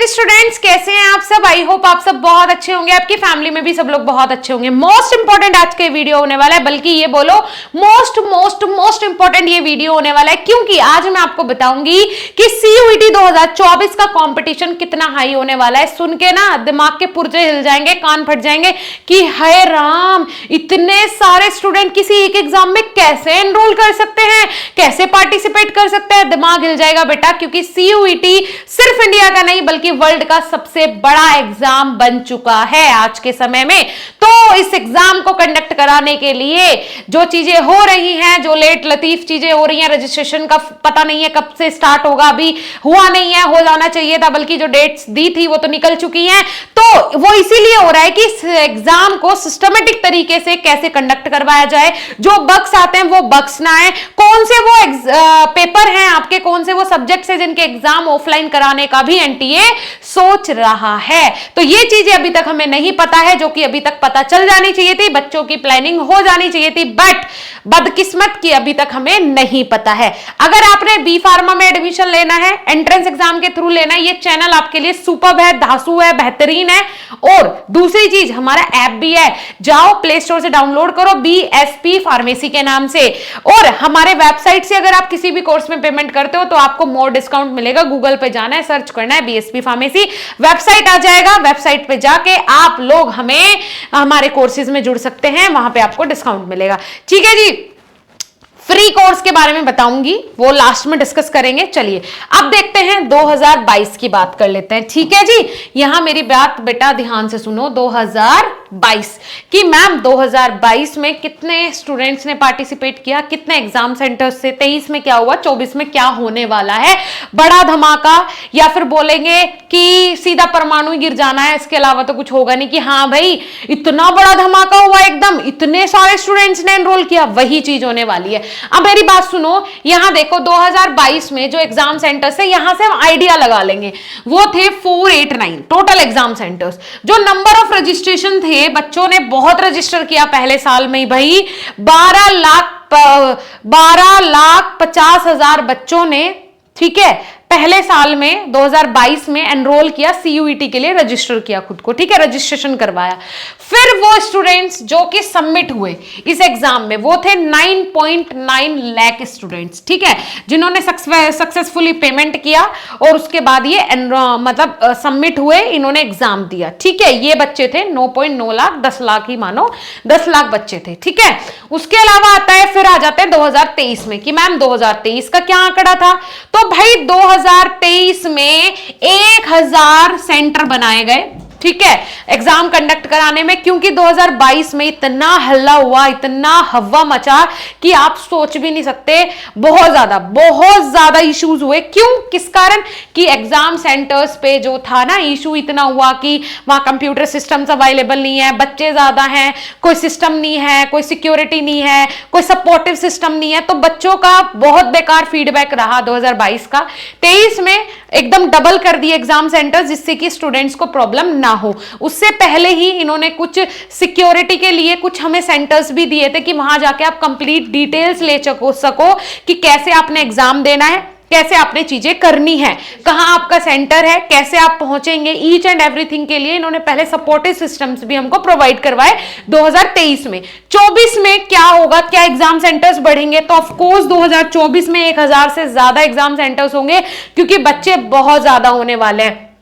Dear students, कैसे हैं आप सब। आई होप आप सब बहुत अच्छे होंगे, आपकी फैमिली में भी सब लोग बहुत अच्छे होंगे। मोस्ट इंपॉर्टेंट आज के वीडियो होने वाला है, बल्कि ये बोलो मोस्ट इंपॉर्टेंट ये वीडियो होने वाला है, क्योंकि आज मैं आपको बताऊंगी कि सीयूईटी 2024 का कंपटीशन कितना हाई होने वाला है। सुन के ना दिमाग के पुर्जे हिल जाएंगे, कान फट जाएंगे कि हाय राम, इतने सारे स्टूडेंट किसी एक एग्जाम में कैसे एनरोल कर सकते हैं, कैसे पार्टिसिपेट कर सकते हैं। दिमाग हिल जाएगा बेटा, क्योंकि सीयूईटी सिर्फ इंडिया का नहीं बल्कि वर्ल्ड का सबसे बड़ा एग्जाम बन चुका है आज के समय में। तो इस एग्जाम को कंडक्ट कराने के लिए जो चीजें हो रही हैं, जो लेट लतीफ चीजें हो रही हैं, रजिस्ट्रेशन का पता नहीं है कब से स्टार्ट होगा, अभी हुआ नहीं है, हो जाना चाहिए था, बल्कि जो डेट्स दी थी वो तो निकल चुकी हैं। तो वो इसीलिए हो रहा है कि इस एग्जाम को सिस्टमेटिक तरीके से कैसे कंडक्ट करवाया जाए, जो बग्स आते हैं वो बग्स ना आए, कौन से वो पेपर हैं आपके, कौन से वो सब्जेक्ट्स हैं जिनके एग्जाम ऑफलाइन कराने का भी एनटीए सोच रहा है। तो ये चीजें अभी तक हमें नहीं पता है, जो कि अभी तक पता चल जानी चाहिए थी, बच्चों की प्लानिंग हो जानी चाहिए थी, बट बदकिस्मत की अभी तक हमें नहीं पता है। अगर आपने बी फार्मा में एडमिशन लेना है, एंट्रेंस एग्जाम के थ्रू लेना है, ये चैनल आपके लिए सुपर्ब है, धांसू है, बेहतरीन है। और दूसरी चीज, हमारा ऐप भी है, जाओ प्ले स्टोर से डाउनलोड करो, बीएसपी फार्मेसी के नाम से। और हमारे वेबसाइट से अगर आप किसी भी कोर्स में पेमेंट करते हो तो आपको मोर डिस्काउंट मिलेगा। गूगल पे जाना है, सर्च करना है बीएसपी फार्मेसी, वेबसाइट आ जाएगा। वेबसाइट पे जाके आप लोग हमारे कोर्सेज में जुड़ सकते हैं, वहां पे आपको डिस्काउंट मिलेगा। ठीक है जी। फ्री कोर्स के बारे में बताऊंगी, वो लास्ट में डिस्कस करेंगे। चलिए अब देखते हैं 2022 की बात कर लेते हैं। ठीक है जी, यहां मेरी बात बेटा ध्यान से सुनो। 2022 कि मैम 2022 में कितने स्टूडेंट्स ने पार्टिसिपेट किया, कितने एग्जाम सेंटर्स से, 23 में क्या हुआ, 24 में क्या होने वाला है, बड़ा धमाका, या फिर बोलेंगे कि सीधा परमाणु गिर जाना है, इसके अलावा तो कुछ होगा नहीं। कि हाँ भाई इतना बड़ा धमाका हुआ, एकदम इतने सारे स्टूडेंट्स ने एनरोल किया, वही चीज होने वाली है। अब मेरी बात सुनो, यहां देखो 2022 में जो एग्जाम सेंटर्स है, यहां से हम आइडिया लगा लेंगे, वो थे 489 टोटल एग्जाम सेंटर्स। जो नंबर ऑफ रजिस्ट्रेशन थे, बच्चों ने बहुत रजिस्टर किया पहले साल में ही भाई, 12,50,000 बच्चों ने, ठीक है, पहले साल में 2022 में एनरोल किया, सीयूईटी के लिए रजिस्टर किया खुद को, ठीक है, रजिस्ट्रेशन करवाया। फिर वो स्टूडेंट्स जो कि सबमिट हुए इस एग्जाम में, वो थे 9.9 लाख स्टूडेंट्स, ठीक है, जिन्होंने सक्सेसफुली पेमेंट किया और उसके बाद ये मतलब सबमिट हुए, इन्होंने एग्जाम दिया। ठीक है, ये बच्चे थे 9.9 लाख, 10 लाख ही मानो, 10 लाख बच्चे थे। ठीक है, उसके अलावा आता है, फिर आ जाते हैं 2023 में कि मैम 2023 का क्या आंकड़ा था। तो भाई 2023 में 1000 सेंटर बनाए गए, ठीक है, एग्जाम कंडक्ट कराने में, क्योंकि 2022 में इतना हल्ला हुआ, इतना हवा मचा कि आप सोच भी नहीं सकते। बहुत ज्यादा इश्यूज हुए। क्यों, किस कारण? कि एग्जाम सेंटर्स पे जो था ना, इशू इतना हुआ कि वहां कंप्यूटर सिस्टम्स अवेलेबल नहीं है, बच्चे ज्यादा हैं, कोई सिस्टम नहीं है, कोई सिक्योरिटी नहीं है, कोई सपोर्टिव सिस्टम नहीं है। तो बच्चों का बहुत बेकार फीडबैक रहा 2022 का। 23 में एकदम डबल कर दिए एग्जाम सेंटर्स, जिससे कि स्टूडेंट्स को प्रॉब्लम ना हो। उससे पहले ही इन्होंने कुछ सिक्योरिटी के लिए कुछ हमें सेंटर्स भी दिए थे कि वहां जाके आप कंप्लीट डिटेल्स ले सको कि कैसे आपने एग्जाम देना है, कैसे आपने चीजें करनी है, कहां आपका सेंटर है, कैसे आप पहुंचेंगे, ईच एंड एवरीथिंग के लिए इन्होंने पहले सपोर्टिव सिस्टम्स भी हमको प्रोवाइड करवाए 2023 में। 24 में क्या होगा, क्या एग्जाम सेंटर्स बढ़ेंगे? तो ऑफ कोर्स 2024 में 1000 से ज्यादा एग्जाम सेंटर्स होंगे, क्योंकि बच्चे बहुत ज्यादा होने वाले हैं।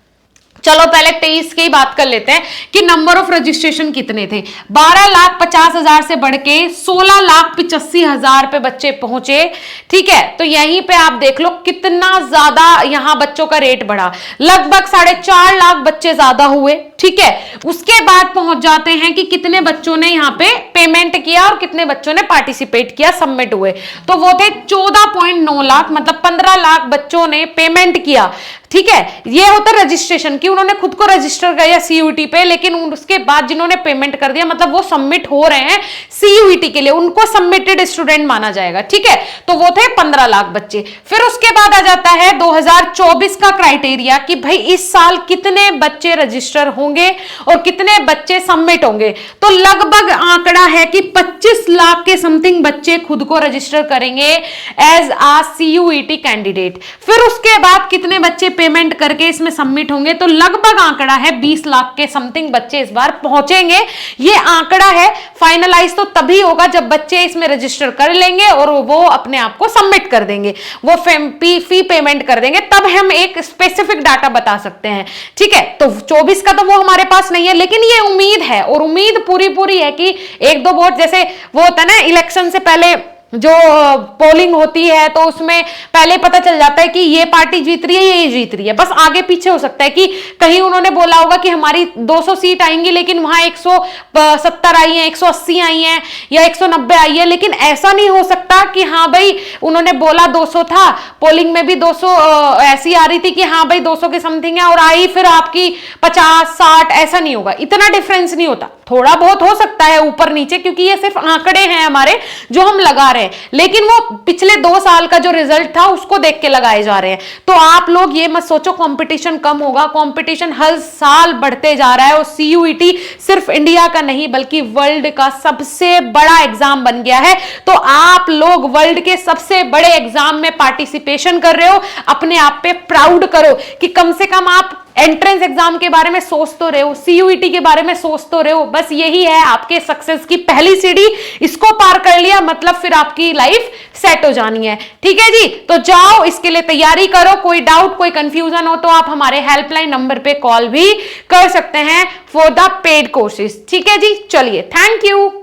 चलो पहले 23 की बात कर लेते हैं कि नंबर ऑफ रजिस्ट्रेशन कितने थे। 12,50,000 से बढ़ के 16,85,000 पे बच्चे पहुंचे। ठीक है, तो यहीं पे आप देख लो कितना ज्यादा यहां बच्चों का रेट बढ़ा, लगभग 4.5 लाख बच्चे ज्यादा हुए। ठीक है, उसके बाद पहुंच जाते हैं कि कितने बच्चों ने यहाँ पे पेमेंट किया और कितने बच्चों ने पार्टिसिपेट किया, सबमिट हुए। तो वो थे 14.9 लाख, मतलब 15 लाख बच्चों ने पेमेंट किया। ठीक है, ये होता है रजिस्ट्रेशन की, उन्होंने खुद को रजिस्टर किया सीयूईटी पे, लेकिन उसके बाद जिन्होंने पेमेंट कर दिया, मतलब वो सबमिट हो रहे हैं सीयूईटी के लिए, उनको सबमिटेड स्टूडेंट माना जाएगा। ठीक है, तो वो थे 15 लाख बच्चे। फिर उसके बाद आ जाता है 2024 का क्राइटेरिया कि भाई इस साल कितने बच्चे रजिस्टर होंगे होंगे और कितने बच्चे सबमिट होंगे। तो लगभग आंकड़ा है कि 25 लाख के समथिंग बच्चे खुद को रजिस्टर करेंगे एज आ CUET कैंडिडेट। फिर उसके बाद कितने बच्चे पेमेंट करके इसमें सबमिट होंगे, तो लगभग आंकड़ा है 20 लाख के समथिंग बच्चे इस बार पहुंचेंगे। ये आंकड़ा है, फाइनलाइज तो तभी होगा जब बच्चे इसमें रजिस्टर कर लेंगे और वो अपने आप को सबमिट कर देंगे, वो फी पेमेंट कर देंगे, तब हम एक स्पेसिफिक डाटा बता सकते हैं। ठीक है, तो 24 का तो वो हमारे पास नहीं है, लेकिन ये उम्मीद है और उम्मीद पूरी है कि एक दो वोट, जैसे वो होता है ना इलेक्शन से पहले जो पोलिंग होती है तो उसमें पहले पता चल जाता है कि ये पार्टी जीत रही है, ये जीत रही है, बस आगे पीछे हो सकता है कि कहीं उन्होंने बोला होगा कि हमारी 200 सीट आएंगी लेकिन वहां 170 आई है, 180 आई है या 190 आई है, लेकिन ऐसा नहीं हो सकता कि हाँ भाई उन्होंने बोला 200 था, पोलिंग में भी 200 ऐसी आ रही थी कि हाँ भाई 200 के समथिंग है और आई फिर आपकी 50-60, ऐसा नहीं होगा, इतना डिफरेंस नहीं होता, थोड़ा बहुत हो सकता है ऊपर नीचे, क्योंकि ये सिर्फ आंकड़े हैं हमारे जो हम लगा रहे हैं, लेकिन वो पिछले 2 साल का जो रिजल्ट था उसको देख के लगाए जा रहे हैं। तो आप लोग ये मत सोचो कंपटीशन कम होगा, कंपटीशन हर साल बढ़ते जा रहा है और CUET सिर्फ इंडिया का नहीं बल्कि वर्ल्ड का सबसे बड़ा एग्जाम बन गया है। तो आप लोग वर्ल्ड के सबसे बड़े एग्जाम में पार्टिसिपेशन कर रहे हो, अपने आप पे प्राउड करो कि कम से कम आप एंट्रेंस एग्जाम के बारे में सोच तो रहे हो, CUET के बारे में सोच तो रहे हो, बस यही है आपके सक्सेस की पहली सीढ़ी। इसको पार कर लिया मतलब फिर आपकी लाइफ सेट हो जानी है। ठीक है जी, तो जाओ इसके लिए तैयारी करो। कोई डाउट कोई कंफ्यूजन हो तो आप हमारे हेल्पलाइन नंबर पे कॉल भी कर सकते हैं फॉर द पेड कोर्सेज। ठीक है जी, चलिए, थैंक यू।